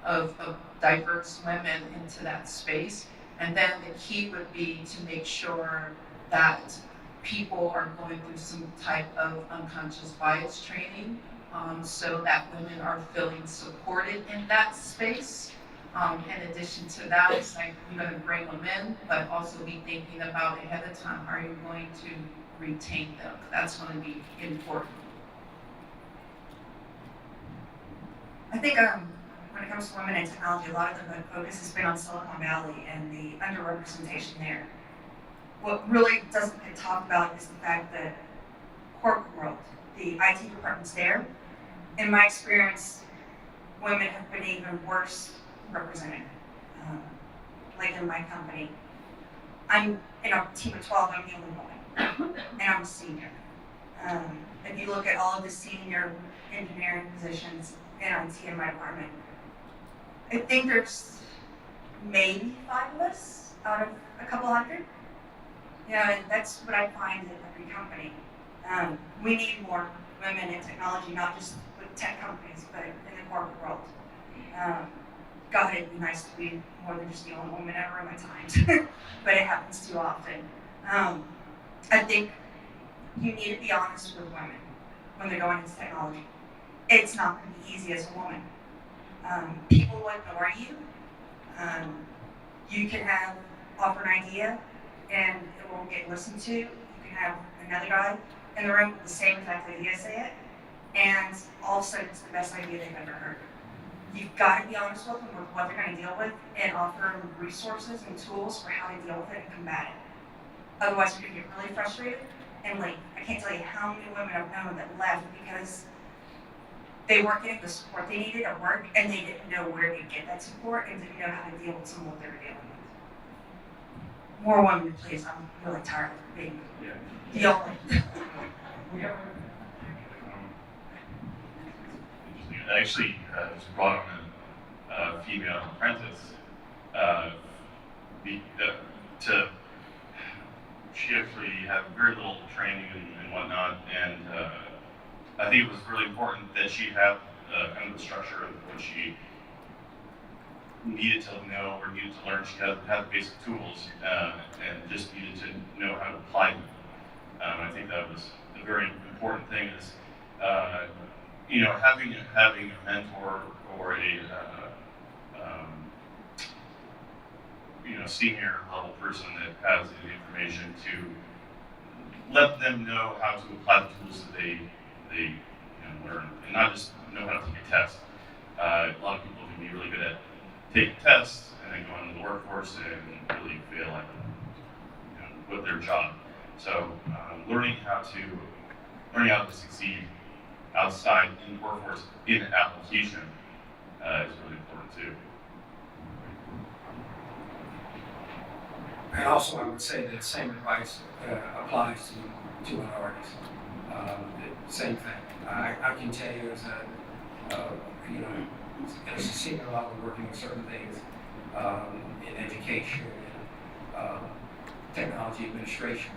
of diverse women into that space. And then the key would be to make sure that people are going through some type of unconscious bias training, so that women are feeling supported in that space. In addition to that, it's like you're going to bring them in, but also be thinking about ahead of time, are you going to retain them? That's going to be important. I think when it comes to women in technology, a lot of the focus has been on Silicon Valley and the underrepresentation there. What really doesn't get talked about is the fact that corporate world, the IT departments there, in my experience, women have been even worse represented. Like in my company, I'm in a team of 12, I'm the only woman, and I'm a senior. If you look at all of the senior engineering positions in IT in my department, I think there's maybe 5 of us out of a couple hundred. Yeah, and that's what I find in every company. We need more women in technology, not just with tech companies, but in the corporate world. God, it'd be nice to be more than just the only woman ever in my times, but it happens too often. I think you need to be honest with women when they're going into technology. It's not going to be easy as a woman. People will ignore you. You can offer an idea and it won't get listened to. You can have another guy in the room with the same exact idea say it, and all of a sudden it's the best idea they've ever heard. You've got to be honest with them with what they're going to deal with and offer them resources and tools for how to deal with it and combat it. Otherwise, you're going to get really frustrated. And like, I can't tell you how many women I've known that left because they weren't getting the support they needed at work and they didn't know where to get that support and didn't know how to deal with some of what they were dealing with. More women, please. I'm really tired of being the only. Interesting. I actually was brought on a female apprentice she actually had very little training and whatnot, and I think it was really important that she had kind of the structure of what she needed to know or needed to learn. She had the basic tools and just needed to know how to apply them. I think that was a very important thing is, having a mentor or a senior level person that has the information to let them know how to apply the tools that they learn, and not just know how to take a test. A lot of people can be really good at taking tests and then go into the workforce and really fail at with their job. So learning how to succeed outside in the workforce in application is really important too. And also, I would say that same advice applies to minorities. Same thing. I can tell you as a senior level working with certain things in education and technology administration.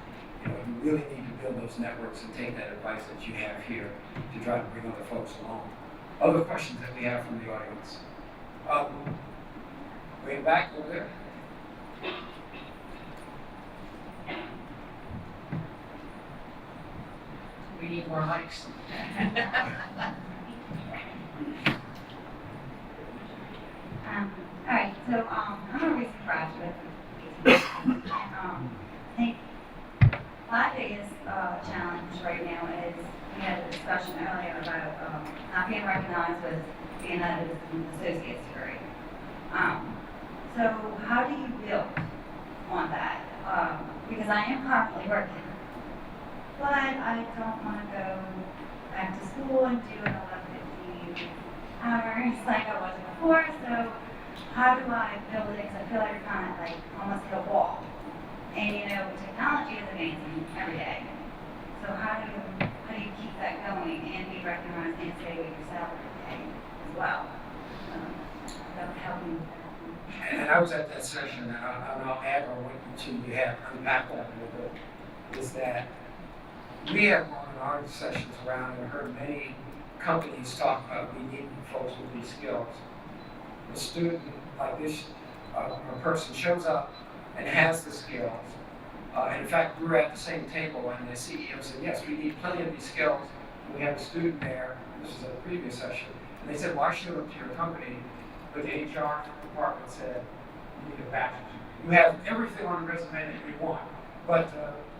You really need to build those networks and take that advice that you have here to try to bring other folks along. Other questions that we have from the audience? Way back over there. We need more mics. All right, so I'm a recent graduate. And I think my biggest challenge right now is, we had a discussion earlier about not being recognized with being an associate's degree. So how do you build on that? Because I am currently working, but I don't want to go back to school and do an 11:50 hours like I was before. So how do I build it? Because I feel like you're kind of like almost hit a wall. And technology is amazing every day. So how do you keep that going and be recognized and stay with your salary pay as well? That would help me. And I was at that session, and I'll add on what you have unpacked that a little bit, is that we have gone in our sessions around and heard many companies talk about we need folks with these skills. A student like this, a person shows up and has the skills. And in fact, we were at the same table and the CEO said, yes, we need plenty of these skills. And we have a student there, this was at a previous session, and they said, well, I showed up to your company, but the HR department said, you need a bachelor's. You have everything on the resume that you want, but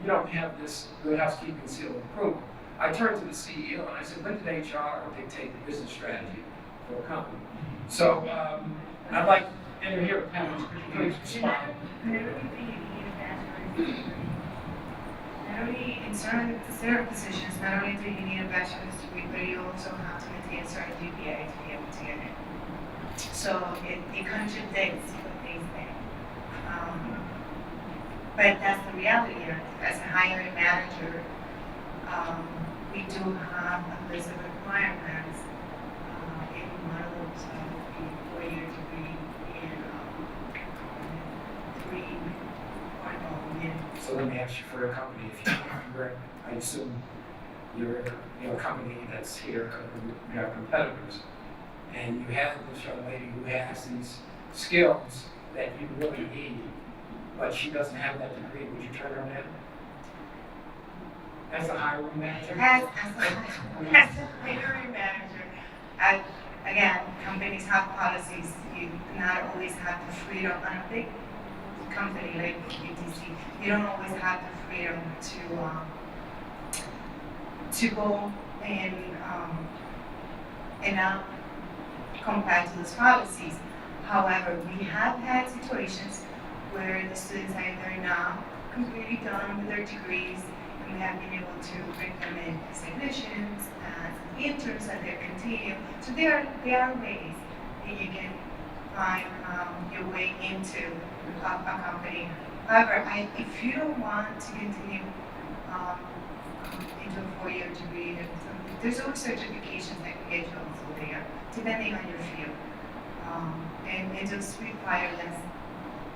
you don't have this good housekeeping seal of approval. I turned to the CEO and I said, when did HR dictate the business strategy for a company? So I'd like to hear the panelists, could you please respond? Not only in certain positions, not only do you need a bachelor's degree, but you also have to maintain a certain GPA to be able to get it. So it contradicts what they say. But that's the reality here. As a hiring manager, we do have a list of requirements. In one of those, a 4-year degree in 3.0 years. So let me ask you for a company, if you're, I assume you're a company that's here, you have competitors, and you have this young lady who has these skills that you really need, but she doesn't have that degree, would you turn her down? As a hiring manager? As a hiring manager, again, companies have policies. You not always have the freedom. And a big company like UTC, you don't always have the freedom to go and not comply to those policies. However, we have had situations where the students are either not completely done with their degrees, and we have been able to bring them in as technicians, as interns, and they continue. So there are ways that you can find your way into a company. However, if you don't want to continue into a 4-year degree, there's always certifications that can get you also there, depending on your field. And it just requires less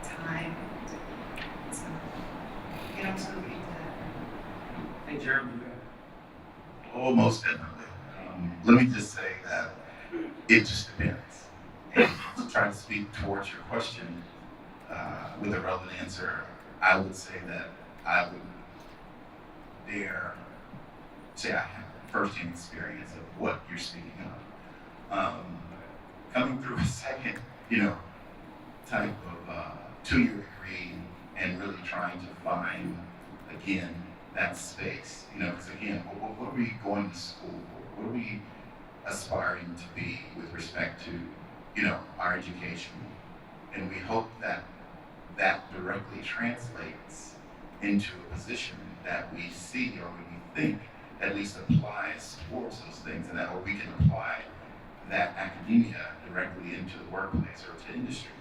time. So you can also read that. Hey, Jeremy. Oh, most definitely. Let me just say that it just depends. And to try to speak towards your question with a relevant answer, I would say that I would dare say I have first-hand experience of what you're speaking of. Coming through a second, type of 2-year degree and really trying to find, again, that space, because again, what are we going to school for? What are we aspiring to be with respect to, our education? And we hope that that directly translates into a position that we see or we think at least applies towards those things, and that we can apply that academia directly into the workplace or to industry.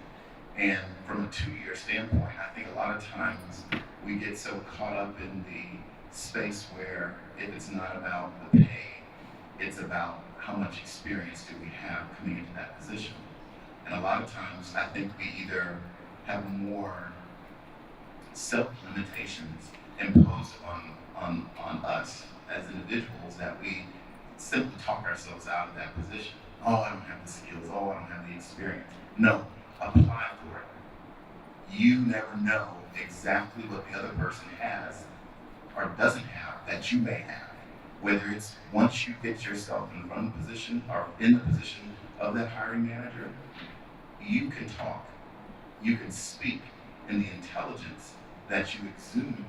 And from a 2-year standpoint, I think a lot of times we get so caught up in the space where if it's not about the pay, it's about how much experience do we have coming into that position. And a lot of times I think we either have more self-limitations imposed on us as individuals that we simply talk ourselves out of that position. Oh, I don't have the skills. Oh, I don't have the experience. No, apply for it. You never know exactly what the other person has or doesn't have that you may have. Whether it's once you get yourself in front of the position or in the position of that hiring manager, you can talk, you can speak, and the intelligence that you exude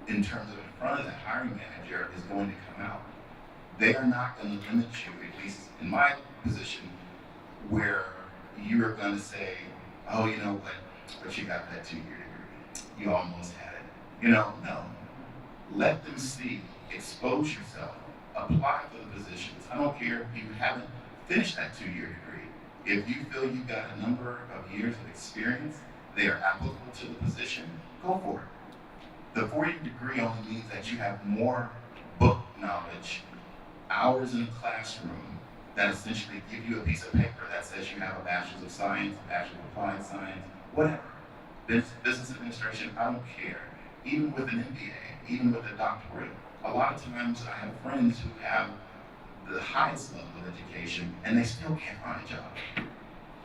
in terms of in front of that hiring manager is going to come out. They are not going to limit you, at least in my position, where you're going to say, oh, you know what, but you got that 2-year degree. You almost had it. No. Let them see, expose yourself, apply for the positions. I don't care if you haven't finished that 2-year degree. If you feel you've got a number of years of experience, they are applicable to the position, go for it. The 4-year degree only means that you have more book knowledge, hours in the classroom that essentially give you a piece of paper that says you have a bachelor's of science, a bachelor's of applied science, whatever. Business administration, I don't care. Even with an MBA, even with a doctorate, a lot of times I have friends who have the highest level of education and they still can't find a job.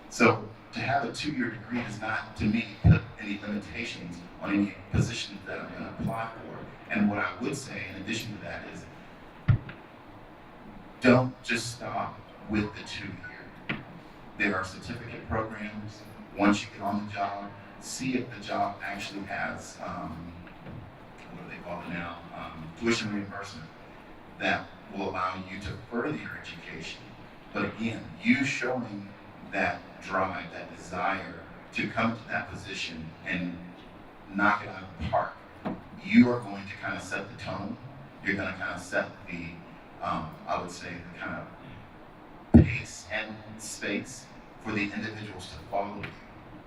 So to have a 2-year degree does not, to me, put any limitations on any positions that I'm going to apply for. And what I would say in addition to that is, don't just stop with the 2-year. There are certificate programs. Once you get on the job, see if the job actually has, what do they call it now, tuition reimbursement that will allow you to further your education. But again, you showing that drive, that desire to come to that position and knock it out of the park, you are going to kind of set the tone. You're going to kind of set the, I would say, the kind of pace and space for the individuals to follow you.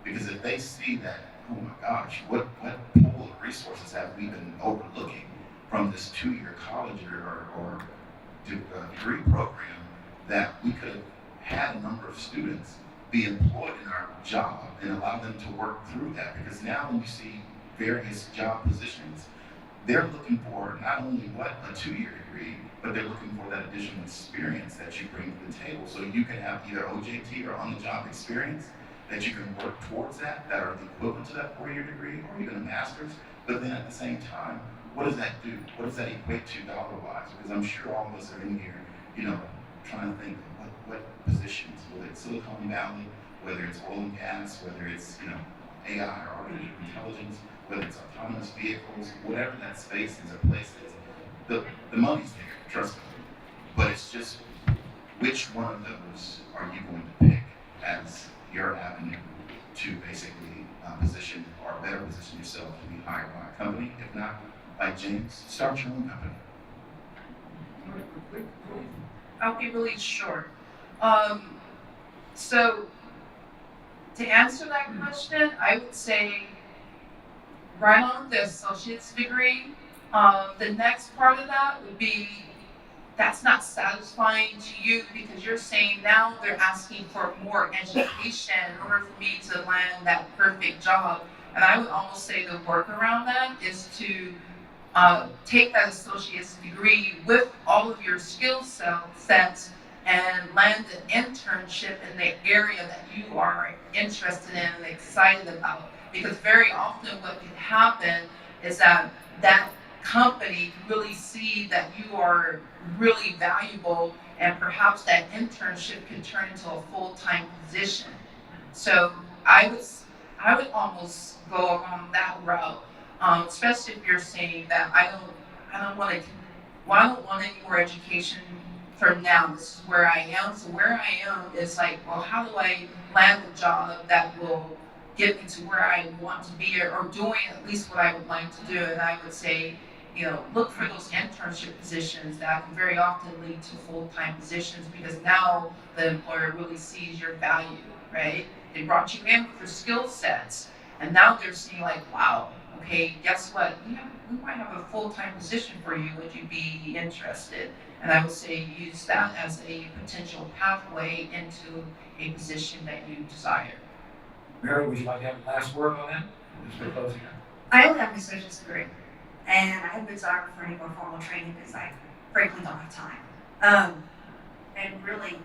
Because if they see that, oh my gosh, what pool of resources have we been overlooking from this 2-year college or degree program, that we could have had a number of students be employed in our job and allow them to work through that. Because now when you see various job positions, they're looking for not only a 2-year degree, but they're looking for that additional experience that you bring to the table. So you can have either OJT or on-the-job experience that you can work towards that are the equivalent to that 4-year degree or even a master's. But then at the same time, what does that do? What does that equate to dollar-wise? Because I'm sure all of us are in here, trying to think, what positions, whether it's Silicon Valley, whether it's oil and gas, whether it's, you know, AI or artificial intelligence, whether it's autonomous vehicles, whatever that space is, a place that's, the money's there, trust me. But it's just, which one of those are you going to pick as your avenue to basically position or better position yourself to be hired by a company? If not, like James, start your own company. I'll be really short. So to answer that question, I would say right on the associate's degree. The next part of that would be that's not satisfying to you because you're saying now they're asking for more education in order for me to land that perfect job. And I would almost say the work around that is to take that associate's degree with all of your skill sets and land an internship in the area that you are interested in and excited about. Because very often what can happen is that that company can really see that you are really valuable and perhaps that internship can turn into a full-time position. So I would almost go along that route, especially if you're saying that I don't want any more education for now. This is where I am. So where I am is like, well, how do I land a job that will get me to where I want to be or doing at least what I would like to do? And I would say, you know, look for those internship positions that can very often lead to full-time positions because now the employer really sees your value, right? They brought you in for skill sets and now they're seeing like, wow, okay, guess what? We might have a full-time position for you. Would you be interested? And I would say use that as a potential pathway into a position that you desire. Mary, would you like to have the last word on that? Just for closing out. I only have my associate's degree, and I have no desire for any more formal training because I frankly don't have time. And really,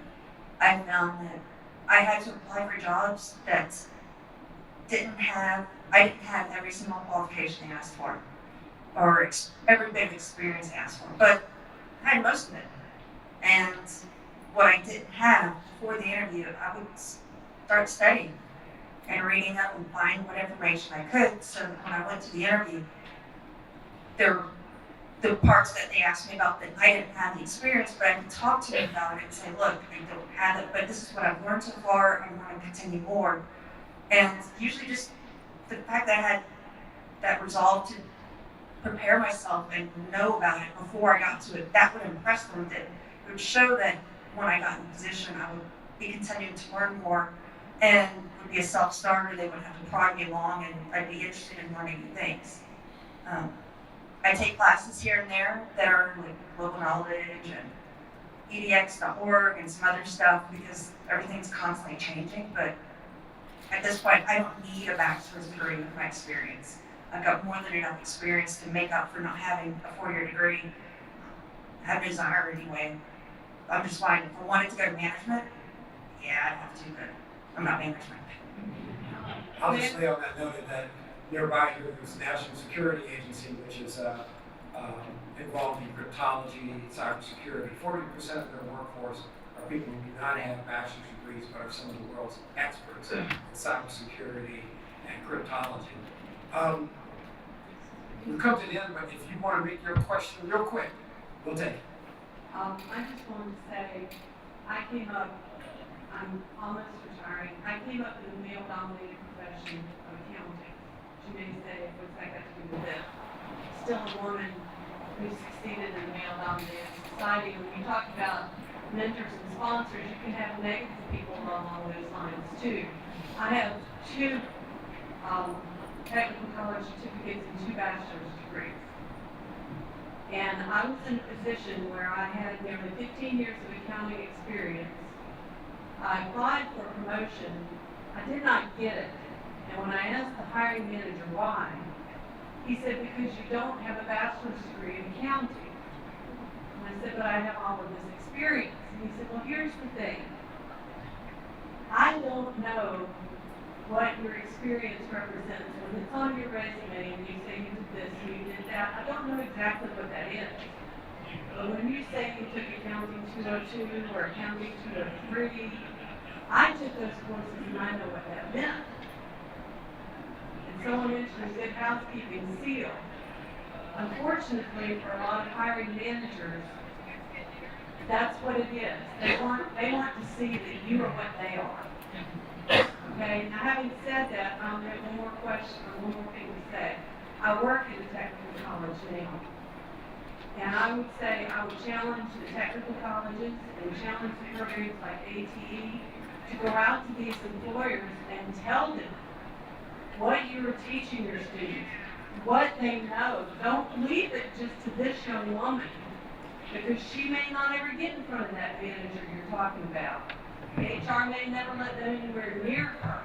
I found that I had to apply for jobs that I didn't have every single qualification they asked for, or every bit of experience they asked for, but I had most of it. And what I didn't have before the interview, I would start studying and reading up and find what information I could so that when I went to the interview, the parts that they asked me about that I didn't have the experience, but I could talk to them about it and say, look, I don't have it, but this is what I've learned so far, I want to continue more. And usually just the fact that I had that resolve to prepare myself and know about it before I got to it, that would impress them. That it would show that when I got in a position, I would be continuing to learn more and would be a self-starter. They wouldn't have to prod me along and I'd be interested in learning new things. I take classes here and there that are like global knowledge and edx.org and some other stuff because everything's constantly changing, but at this point, I don't need a bachelor's degree with my experience. I've got more than enough experience to make up for not having a 4-year degree. I have no desire anyway. I'm just fine. If I wanted to go to management, yeah, I'd have to, but I'm not management. I'll just lay on that note that nearby here there's the National Security Agency, which is involved in cryptology, cybersecurity. 40% of their workforce are people who do not have bachelor's degrees but are some of the world's experts in cybersecurity and cryptology. We've come to the end, but if you want to make your question real quick, we'll take it. I just wanted to say, I'm almost retiring. I came up in the male-dominated profession of accounting. You may say, what's that got to do with it? Still a woman who succeeded in a male-dominated society. When you talk about mentors and sponsors, you can have negative people along those lines too. I have 2 technical college certificates and 2 bachelor's degrees. And I was in a position where I had nearly 15 years of accounting experience. I applied for a promotion. I did not get it. And when I asked the hiring manager why, he said, because you don't have a bachelor's degree in accounting. And I said, but I have all of this experience. And he said, well, here's the thing. I don't know what your experience represents. When it's on your resume and you say you did this and you did that, I don't know exactly what that is. But when you say you took accounting 2 202 or accounting 203. I took those courses and I know what that meant. And someone mentioned good housekeeping seal. Unfortunately, for a lot of hiring managers, that's what it is. They want to see that you are what they are. Okay, now having said that, I have one more question or one more thing to say. I work in a technical college now. And I would say I would challenge the technical colleges and challenge the programs like ATE to go out to these employers and tell them what you are teaching your students, what they know. Don't leave it just to this young woman, because she may not ever get in front of that manager you're talking about. HR may never let them anywhere near her.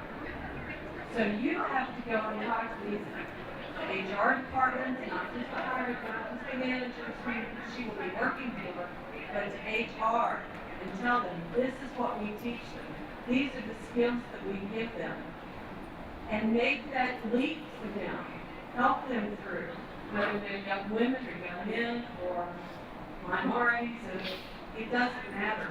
So you have to go and talk to these HR departments, not just the hiring, not just the managers who she will be working for, but to HR, and tell them, this is what we teach them. These are the skills that we give them. And make that leap for them. Help them through, whether they're young women or young men or minorities, it doesn't matter.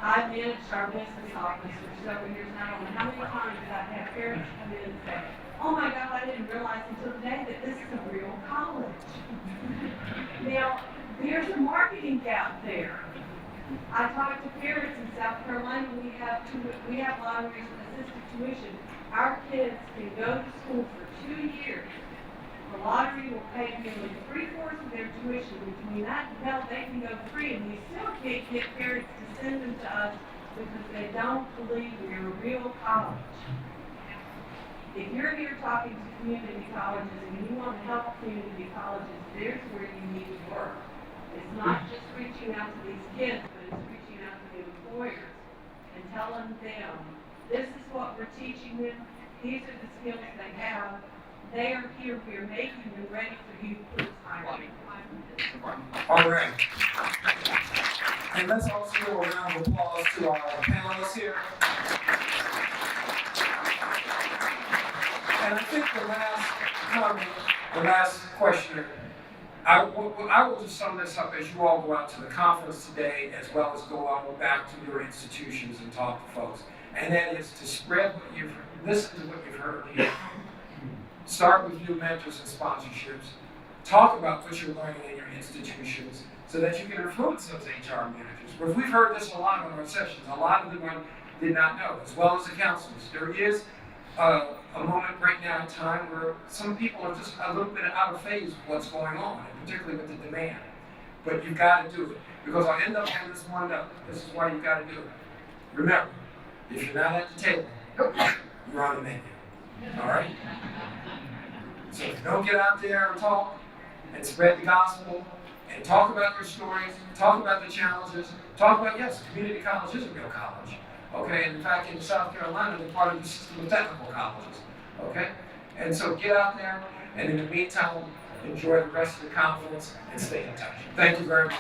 I managed our business office for several years now. I don't know how many times I've had parents come in and say, oh my God, I didn't realize until today that this is a real college. Now, there's a marketing gap there. I talked to parents in South Carolina, we have lotteries and assisted tuition. Our kids can go to school for 2 years. The lottery will pay nearly 3/4 of their tuition. Between that and hell, they can go free, and we still can't get parents to send them to us because they don't believe we're a real college. If you're here talking to community colleges and you want to help community colleges, there's where you need to work. It's not just reaching out to these kids, but it's reaching out to the employers and telling them, this is what we're teaching them, these are the skills they have, they are here, we are making them ready for you, please hire them. All right. And let's also give a round of applause to our panelists here. And I think the last comment, the last question, I will just sum this up as you all go out to the conference today, as well as go out back to your institutions and talk to folks. And that is to spread what you've heard. Listen to what you've heard here. Start with new mentors and sponsorships. Talk about what you're learning in your institutions so that you can influence those HR managers. But we've heard this a lot on our sessions. A lot of them did not know, as well as the counselors. There is a moment right now in time where some people are just a little bit out of phase with what's going on, and particularly with the demand. But you've got to do it, because I'll end up having this one up. This is why you've got to do it. Remember, if you're not at the table, you're on the menu. All right? So if you don't get out there and talk and spread the gospel and talk about your stories, talk about the challenges, talk about, yes, community college is a real college. Okay, and in fact, in South Carolina, they're part of the system of technical colleges. Okay? And so get out there, and in the meantime, enjoy the rest of the conference and stay in touch. Thank you very much.